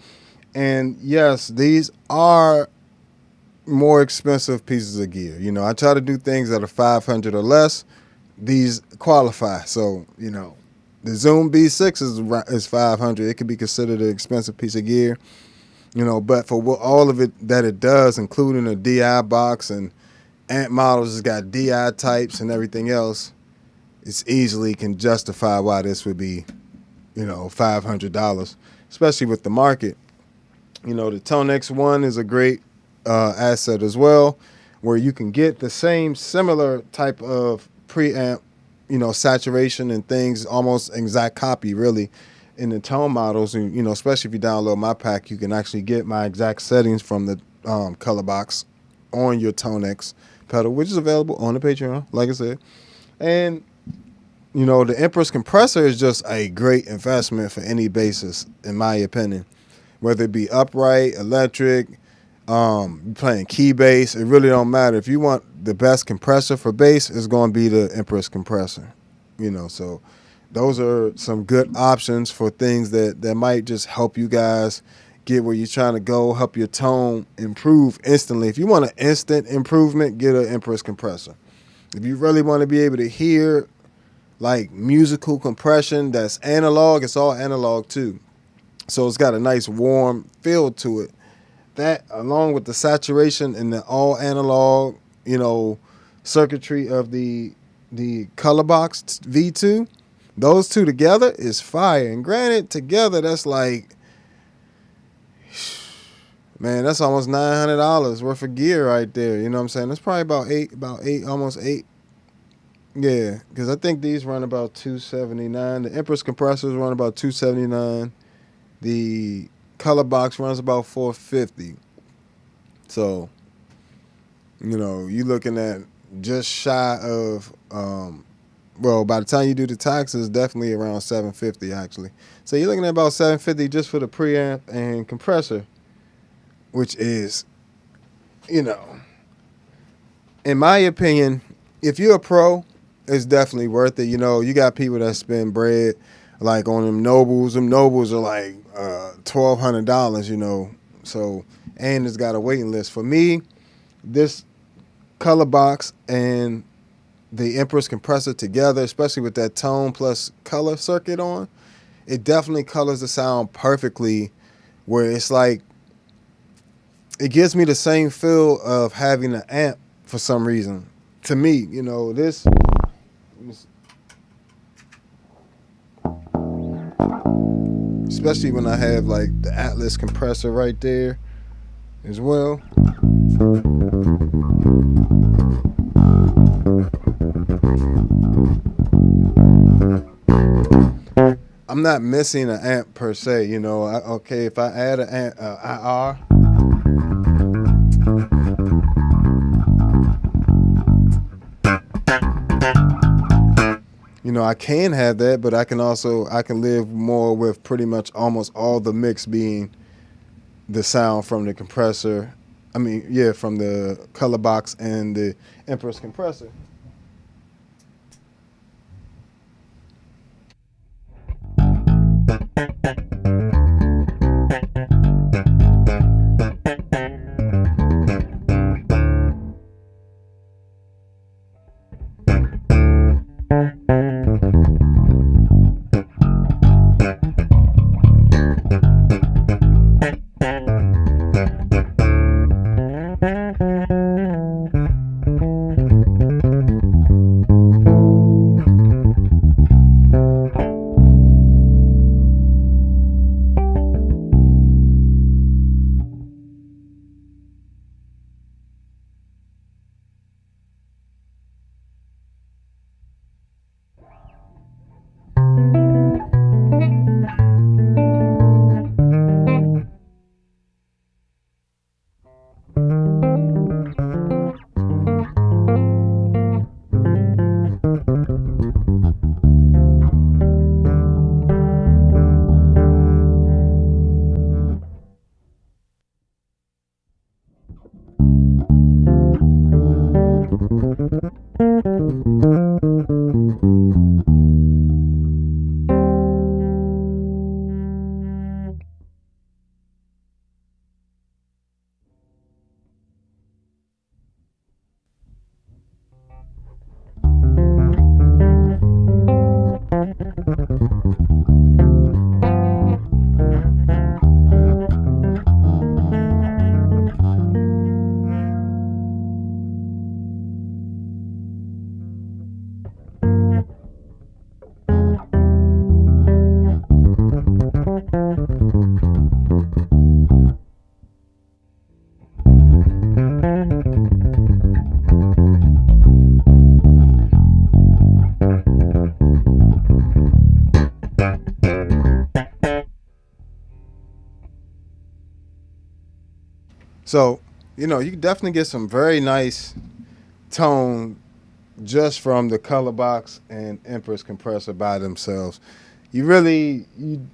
And yes, these are more expensive pieces of gear. You know, I try to do things that are 500 or less. These qualify. So, you know, the Zoom B6 is 500. It could be considered an expensive piece of gear. You know, but for all of it that it does, including a DI box and amp models, it's got DI types and everything else, it's easily can justify why this would be, you know, $500, especially with the market. You know, the ToneX one is a great asset as well, where you can get the same similar type of preamp, you know, saturation and things, almost exact copy, really, in the tone models. And, you know, especially if you download my pack, you can actually get my exact settings from the color box on your ToneX pedal, which is available on the Patreon, like I said. And, you know, the Empress compressor is just a great investment for any bassist, in my opinion. Whether it be upright, electric, playing key bass, it really don't matter. If you want the best compressor for bass, it's going to be the Empress compressor. You know, so those are some good options for things that might just help you guys get where you're trying to go, help your tone improve instantly. If you want an instant improvement, get an Empress compressor. If you really want to be able to hear like musical compression that's analog, it's all analog too. So it's got a nice warm feel to it. That, along with the saturation and the all analog, you know, circuitry of the color box V2, those two together is fire. And granted, together that's like, man, that's almost $900 worth of gear right there. You know what I'm saying? That's probably about eight, almost eight. Yeah, because I think these run about $279. The Empress compressors run about $279. The color box runs about $450. So, you know, you're looking at just shy of Well, by the time you do the taxes, definitely around 750 actually. So you're looking at about 750 just for the preamp and compressor, which is, you know, in my opinion, if you're a pro, it's definitely worth it. You know, you got people that spend bread like on them nobles. Them nobles are like $1,200. You know, so and it's got a waiting list. For me, this color box and the Empress compressor together, especially with that tone plus color circuit on, it definitely colors the sound perfectly. Where it's like it gives me the same feel of having an amp for some reason. To me, you know, this, especially when I have like the Atlas compressor right there as well. I'm not missing an amp per se, you know. Okay, if I add an amp, IR, you know, I can have that, but I can live more with pretty much almost all the mix being the sound from the compressor. I mean, yeah, from the color box and the Empress compressor. So, you know, you can definitely get some very nice tone just from the color box and Empress compressor by themselves. You really, you,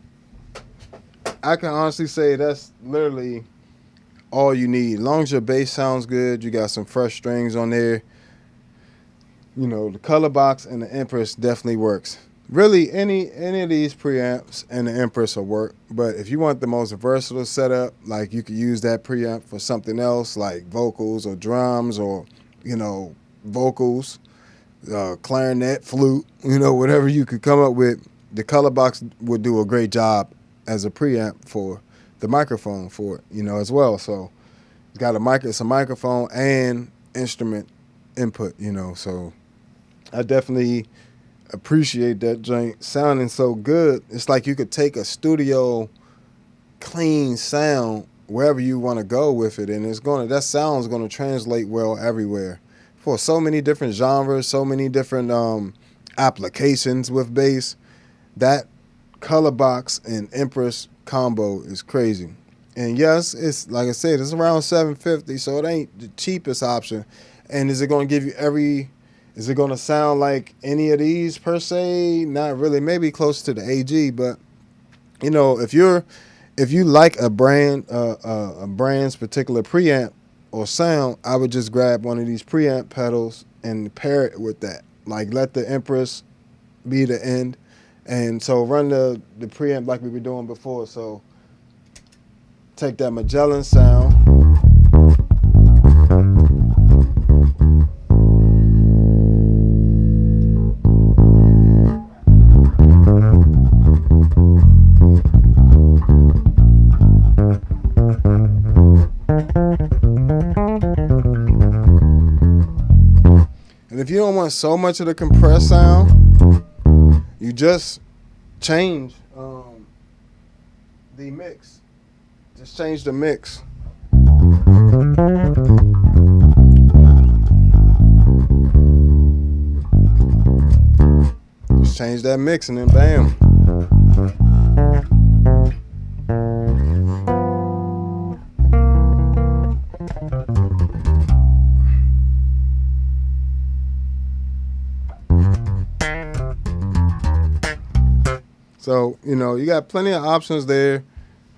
I can honestly say that's literally all you need. As long as your bass sounds good, you got some fresh strings on there. You know, the color box and the Empress definitely works. Really, any of these preamps and the Empress will work. But if you want the most versatile setup, like you could use that preamp for something else, like vocals or drums or, you know, vocals, clarinet, flute, you know, whatever you could come up with. The color box would do a great job as a preamp for the microphone for it, you know, as well. So it's got it's a microphone and instrument input, you know. So I definitely appreciate that joint sounding so good. It's like you could take a studio clean sound wherever you want to go with it, and that sound's gonna translate well everywhere for so many different genres, so many different applications with bass. That color box and Empress combo is crazy. And yes, it's like I said, it's around 750, so it ain't the cheapest option. And is it going to give you Is it going to sound like any of these per se? Not really. Maybe close to the AG, but you know, if you like a brand's particular preamp or sound, I would just grab one of these preamp pedals and pair it with that. Like let the Empress be the end, and so run the preamp like we were doing before. So take that Magellan sound. And if you don't want so much of the compressed sound, you just change the mix. Just change the mix. Just change that mix and then bam. So, you know, you got plenty of options there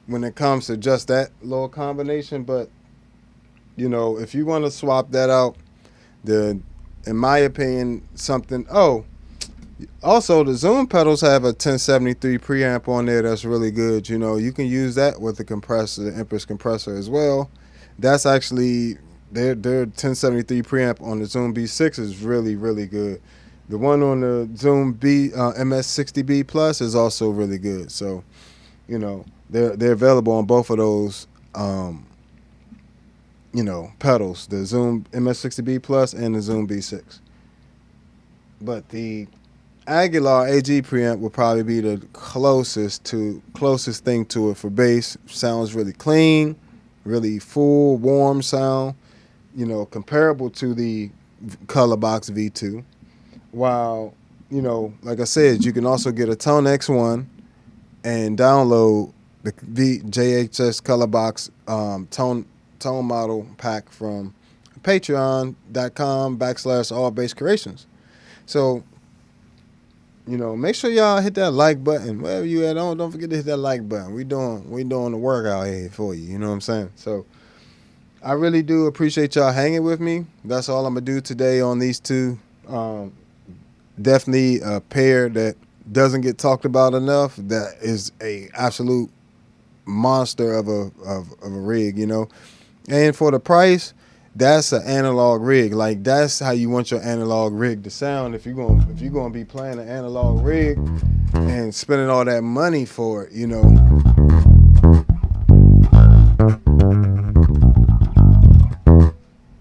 when it comes to just that little combination. But, you know, if you want to swap that out, in my opinion, also the Zoom pedals have a 1073 preamp on there that's really good. You know, you can use that with the compressor, the Empress compressor as well. That's actually, their 1073 preamp on the Zoom B6 is really, really good. The one on the Zoom MS-60B Plus is also really good. So, you know, they're available on both of those, you know, pedals, the Zoom MS-60B Plus and the Zoom B6. But the Aguilar AG preamp will probably be the closest thing to it for bass. Sounds really clean, really full, warm sound, you know, comparable to the Colorbox V2. While, you know, like I said, you can also get a ToneX one and download the JHS Colorbox tone model pack from patreon.com/allbasscreations. So, you know, make sure y'all hit that like button wherever you at. Don't forget to hit that like button. We doing the work out here for you. You know what I'm saying? So I really do appreciate y'all hanging with me. That's all I'm gonna do today on these two. Definitely a pair that doesn't get talked about enough. That is a absolute monster of a rig, you know. And for the price, that's an analog rig. Like that's how you want your analog rig to sound. If you're gonna be playing an analog rig and spending all that money for it, you know.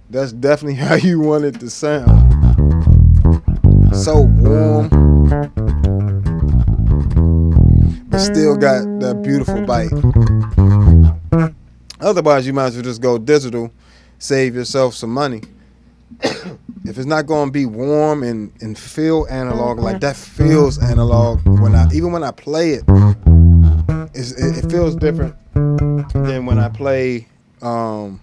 That's definitely how you want it to sound. So warm, but still got that beautiful bite. Otherwise, you might as well just go digital, save yourself some money. If it's not going to be warm and feel analog, like that feels analog when I play it, it feels different than when I play, you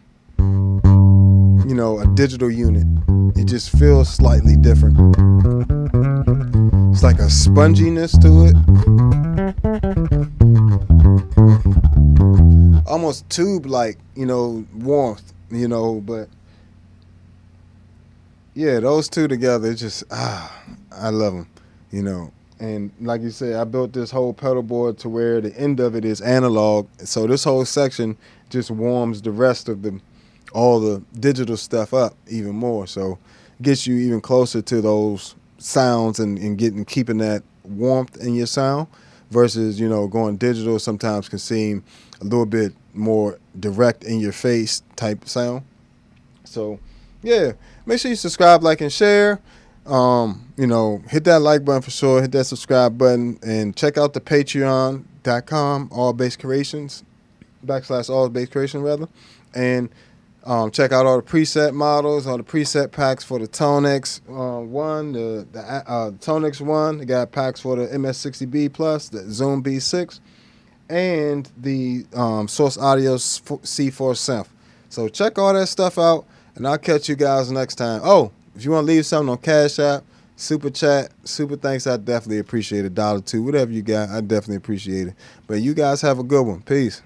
know, a digital unit. It just feels slightly different. It's like a sponginess to it. Almost tube-like, you know, warmth, you know, but yeah, those two together, it's just, I love them, you know. And like you said, I built this whole pedal board to where the end of it is analog. So this whole section just warms the rest of all the digital stuff up even more. So gets you even closer to those sounds and keeping that warmth in your sound versus, you know, going digital sometimes can seem a little bit more direct in your face type sound. So yeah, make sure you subscribe, like, and share. You know, hit that like button for sure, hit that subscribe button, and check out the patreon.com allbasscreations /allbasscreation rather, and check out all the preset models, all the preset packs for the ToneX one, the ToneX one. They got packs for the MS-60B Plus, the Zoom B6, and the Source Audio C4 synth. So check all that stuff out, and I'll catch you guys next time. Oh, If you want to leave something on Cash App, Super Chat, Super Thanks, I definitely appreciate $1, $2, whatever you got. I definitely appreciate it. But you guys have a good one. Peace.